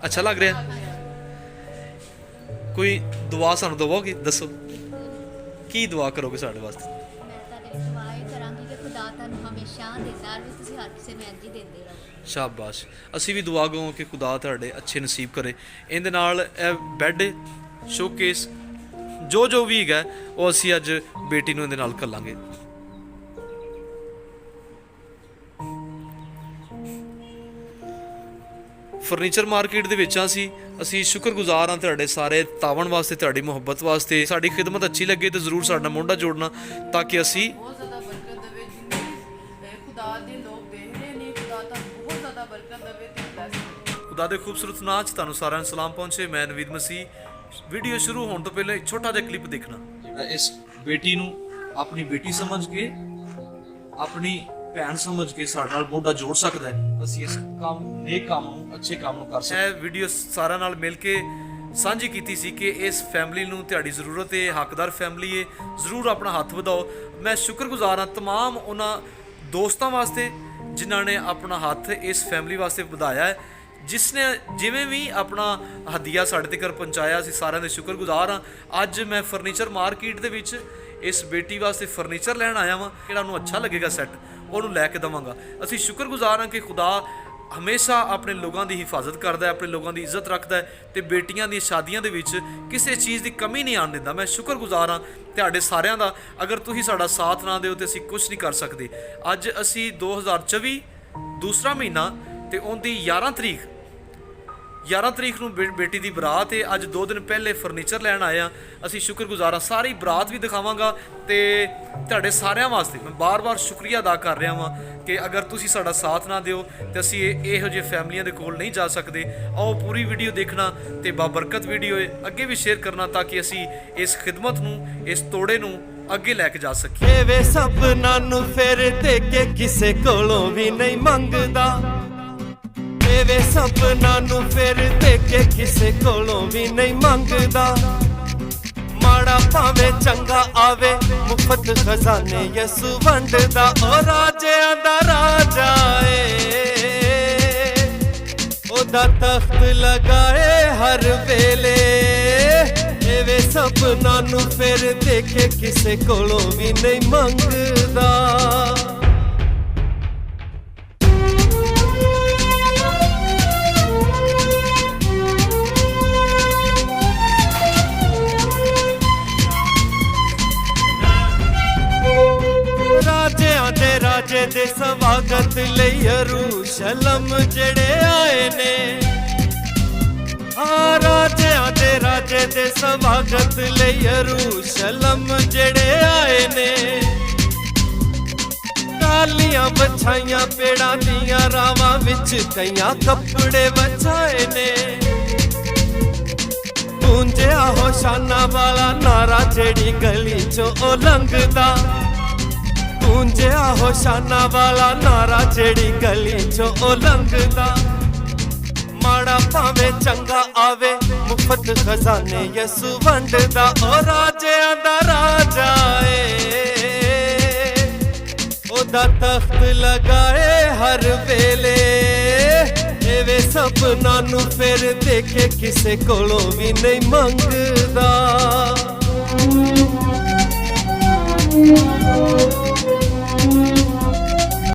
अच्छा लग रहा है? कोई दुआ सानू दवोगे? दसो की दुआ करोगे साडे वास्ते? ਮੈਂ ਤੁਹਾਡੇ ਲਈ ਦੁਆ ਇਹ ਕਰਾਂਗੀ ਕਿ ਖੁਦਾ ਤੁਹਾਨੂੰ ਹਮੇਸ਼ਾ ਦਿੰਦਾ ਰਹੇ, ਤੁਸੀਂ ਹਰ ਕਿਸੇ ਨੂੰ ਇੰਝ ਹੀ ਦਿੰਦੇ ਰਹੋ। ਸ਼ਾਬਾਸ਼। ਅਸੀਂ ਵੀ ਦੁਆ ਗੋ ਕਿ ਖੁਦਾ ਤੁਹਾਡੇ ਅੱਛੇ ਨਸੀਬ ਕਰੇ। ਇਹਦੇ ਨਾਲ ਇਹ ਬੈੱਡ ਸ਼ੋਕੇਸ ਜੋ ਵੀ ਹੈਗਾ ਉਹ ਅਸੀਂ ਅੱਜ ਬੇਟੀ ਨੂੰ ਇਹਦੇ ਨਾਲ ਕੱਲਾਂਗੇ। ਫਰਨੀਚਰ ਮਾਰਕੀਟ ਦੇ ਵਿੱਚ ਅਸੀਂ ਸ਼ੁਕਰਗੁਜ਼ਾਰ ਹਾਂ ਤੁਹਾਡੇ ਸਾਰੇ ਤਾਵਣ ਵਾਸਤੇ, ਤੁਹਾਡੀ ਮੁਹੱਬਤ ਵਾਸਤੇ। ਸਾਡੀ ਖਿਦਮਤ ਅੱਛੀ ਲੱਗੇ ਤਾਂ ਜ਼ਰੂਰ ਸਾਡਾ ਮੋਢਾ ਜੋੜਨਾ ਤਾਂ ਕਿ ਅਸੀਂ ਬਹੁਤ ਜ਼ਿਆਦਾ ਬਰਕਤ ਦੇਵੇ। ਜਿੰਨੇ ਖੁਦਾ ਦੇ ਲੋਕ ਦੇਖ ਰਹੇ ਨੇ, ਖੁਦਾ ਤਾਂ ਬਹੁਤ ਜ਼ਿਆਦਾ ਬਰਕਤ ਦੇਵੇ ਤੇ ਬਲੈਸ ਕਰੇ। ਖੁਦਾ ਦੇ ਖੂਬਸੂਰਤ ਨਾਚ ਤੁਹਾਨੂੰ ਸਾਰਿਆਂ ਨੂੰ ਸਲਾਮ ਪਹੁੰਚੇ। ਮੈਂ ਨਵੀਦ ਮਸੀਹ। ਵੀਡੀਓ ਸ਼ੁਰੂ ਹੋਣ ਤੋਂ ਪਹਿਲਾਂ ਇੱਕ ਛੋਟਾ ਜਿਹਾ ਕਲਿੱਪ ਦੇਖਣਾ। ਇਸ ਬੇਟੀ ਨੂੰ ਆਪਣੀ ਬੇਟੀ ਸਮਝ ਕੇ, ਆਪਣੀ ਭੈਣ ਸਮਝ ਕੇ ਸਾਡੇ ਨਾਲ ਮੋਢਾ ਜੋੜ ਸਕਦਾ ਹੈ। ਅਸੀਂ ਇਸ ਨੇਕ ਕੰਮ ਨੂੰ, ਅੱਛੇ ਕੰਮ ਨੂੰ ਕਰ ਸਕਦੇ। ਇਹ ਵੀਡੀਓ ਸਾਰਿਆਂ ਨਾਲ ਮਿਲ ਕੇ ਸਾਂਝੀ ਕੀਤੀ ਸੀ ਕਿ ਇਸ ਫੈਮਿਲੀ ਨੂੰ ਤੁਹਾਡੀ ਜ਼ਰੂਰਤ ਹੈ, ਹੱਕਦਾਰ ਫੈਮਿਲੀ ਹੈ, ਜ਼ਰੂਰ ਆਪਣਾ ਹੱਥ ਵਧਾਓ। ਮੈਂ ਸ਼ੁਕਰਗੁਜ਼ਾਰ ਹਾਂ तमाम ਉਹਨਾਂ ਦੋਸਤਾਂ ਵਾਸਤੇ ਜਿਨ੍ਹਾਂ ਨੇ ਆਪਣਾ ਹੱਥ ਇਸ ਫੈਮਿਲੀ ਵਾਸਤੇ ਵਧਾਇਆ ਹੈ। ਜਿਸ ਨੇ ਜਿਵੇਂ ਵੀ ਆਪਣਾ ਹਦੀਆ ਸਾਡੇ ਤੱਕ ਪਹੁੰਚਾਇਆ, ਅਸੀਂ ਸਾਰਿਆਂ ਦੇ ਸ਼ੁਕਰਗੁਜ਼ਾਰ ਹਾਂ। ਅੱਜ ਮੈਂ ਫਰਨੀਚਰ ਮਾਰਕੀਟ ਦੇ ਵਿੱਚ ਇਸ ਬੇਟੀ ਵਾਸਤੇ ਫਰਨੀਚਰ ਲੈਣ ਆਇਆ ਵਾਂ। ਕਿਹੜਾ ਉਹਨੂੰ ਅੱਛਾ ਲੱਗੇਗਾ ਸੈੱਟ, ਉਹਨੂੰ ਲੈ ਕੇ ਦੇਵਾਂਗਾ। ਅਸੀਂ ਸ਼ੁਕਰਗੁਜ਼ਾਰ ਹਾਂ ਕਿ ਖੁਦਾ ਹਮੇਸ਼ਾ ਆਪਣੇ ਲੋਕਾਂ ਦੀ ਹਿਫਾਜ਼ਤ ਕਰਦਾ ਹੈ, ਆਪਣੇ ਲੋਕਾਂ ਦੀ ਇੱਜ਼ਤ ਰੱਖਦਾ ਹੈ ਤੇ ਬੇਟੀਆਂ ਦੀਆਂ ਸ਼ਾਦੀਆਂ ਦੇ ਵਿੱਚ ਕਿਸੇ ਚੀਜ਼ ਦੀ ਕਮੀ ਨਹੀਂ ਆਉਣ ਦਿੰਦਾ। ਮੈਂ ਸ਼ੁਕਰਗੁਜ਼ਾਰ ਹਾਂ ਤੁਹਾਡੇ ਸਾਰਿਆਂ ਦਾ। ਅਗਰ ਤੁਸੀਂ ਸਾਡਾ ਸਾਥ ਨਾ ਦਿਓ ਤੇ ਅਸੀਂ ਕੁਝ ਨਹੀਂ ਕਰ ਸਕਦੇ। ਅੱਜ ਅਸੀਂ 2024 ਦੂਸਰਾ ਮਹੀਨਾ ਤੇ ਉਹਦੀ 11 ਤਰੀਕ ਨੂੰ ਬੇਟੀ ਦੀ ਬਰਾਤ ਹੈ। ਅੱਜ 2 ਦਿਨ ਪਹਿਲੇ ਫਰਨੀਚਰ ਲੈਣ ਆਏ ਹਾਂ। ਅਸੀਂ ਸ਼ੁਕਰਗੁਜ਼ਾਰ ਹਾਂ। ਸਾਰੀ ਬਰਾਤ ਵੀ ਦਿਖਾਵਾਂਗਾ ਤੇ ਤੁਹਾਡੇ ਸਾਰਿਆਂ ਵਾਸਤੇ ਮੈਂ ਬਾਰ-ਬਾਰ ਸ਼ੁਕਰੀਆ ਅਦਾ ਕਰ ਰਿਹਾ ਹਾਂ ਕਿ ਅਗਰ ਤੁਸੀਂ ਸਾਡਾ ਸਾਥ ਨਾ ਦਿਓ ਤੇ ਅਸੀਂ ਇਹੋ ਜਿਹੇ ਫੈਮਲੀਆਂ ਦੇ ਕੋਲ ਨਹੀਂ ਜਾ ਸਕਦੇ। ਆਓ ਪੂਰੀ ਵੀਡੀਓ ਦੇਖਣਾ ਤੇ ਬਾਬਰਕਤ ਵੀਡੀਓ ਹੈ, ਅੱਗੇ ਵੀ ਸ਼ੇਅਰ ਕਰਨਾ ਤਾਂ ਕਿ ਅਸੀਂ ਇਸ ਖਿਦਮਤ ਨੂੰ, ਇਸ ਤੋੜੇ ਨੂੰ ਅੱਗੇ ਲੈ ਕੇ ਜਾ ਸਕੀਏ। ਵੇ ਸਭਨਾਂ ਨੂੰ ਫਿਰ ਦੇ ਕੇ ਕਿਸੇ ਕੋਲੋਂ ਵੀ ਨਹੀਂ ਮੰਗਦਾ। ਵੇ ਸਭਨਾਂ ਨੂੰ ਫਿਰ ਦੇ ਕੇ ਕਿਸੇ ਕੋਲੋਂ ਵੀ ਨਹੀਂ ਮੰਗਦਾ। ਮਾੜਾ ਭਾਵੇਂ ਚੰਗਾ ਆਵੇ, ਮੁਫਤ ਖਜ਼ਾਨੇ ਯਿਸੂ ਵੰਡਦਾ। ਉਹ ਰਾਜਿਆਂ ਦਾ ਰਾਜਾ ਏ, ਉਹਦਾ ਤਖਤ ਲਗਾਏ ਹਰ ਵੇਲੇ। ਵੇ ਸਭਨਾਂ ਨੂੰ ਫਿਰ ਦੇ ਕੇ ਕਿਸੇ ਕੋਲੋਂ ਵੀ ਨਹੀਂ ਮੰਗਦਾ। ਰਾਜੇ ਦੇ ਸਵਾਗਤ ਲਈ ਯਰੂਸ਼ਲਮ ਜਿਹੜੇ ਆਏ ਨੇ। ਰਾਜੇ ਦੇ ਸਵਾਗਤ ਲਈ ਯਰੂਸ਼ਲਮ ਜਿਹੜੇ ਆਏ ਨੇ। ਕਾਲੀਆਂ ਵਿਛਾਈਆਂ ਪੇੜਾਂ ਦੀਆਂ ਰਾਵਾਂ ਵਿੱਚ ਕਈਆਂ ਕੱਪੜੇ ਵਿਛਾਏ ਨੇ। ਗੂੰਜਿਆ ਹੋਸ਼ਾਨਾ ਵਾਲਾ ਨਾਰਾ ਜਿਹੜੀ ਗਲੀ ਚੋਂ ਉਹ ਲੰਘਦਾ। ਗੂੰਜਿਆ ਹੋਸ਼ਾਨਾ ਵਾਲਾ ਨਾਰਾ ਜਿਹੜੀ ਗਲੀ ਚੋਂ ਉਹ ਲੰਘਦਾ। ਮਾੜਾ ਭਾਵੇਂ ਚੰਗਾ ਆਵੇ, ਮੁਫਤ ਖਜ਼ਾਨੇ ਯਿਸੂ ਵੰਡਦਾ। ਉਹ ਰਾਜਿਆਂ ਦਾ ਰਾਜਾ ਏ, ਉਹਦਾ ਤਖਤ ਲਗਾਏ ਹਰ ਵੇਲੇ। ਵੇ ਸਭਨਾਂ ਨੂੰ ਫਿਰ ਦੇ ਕੇ ਕਿਸੇ ਕੋਲੋਂ ਵੀ ਨਹੀਂ ਮੰਗਦਾ।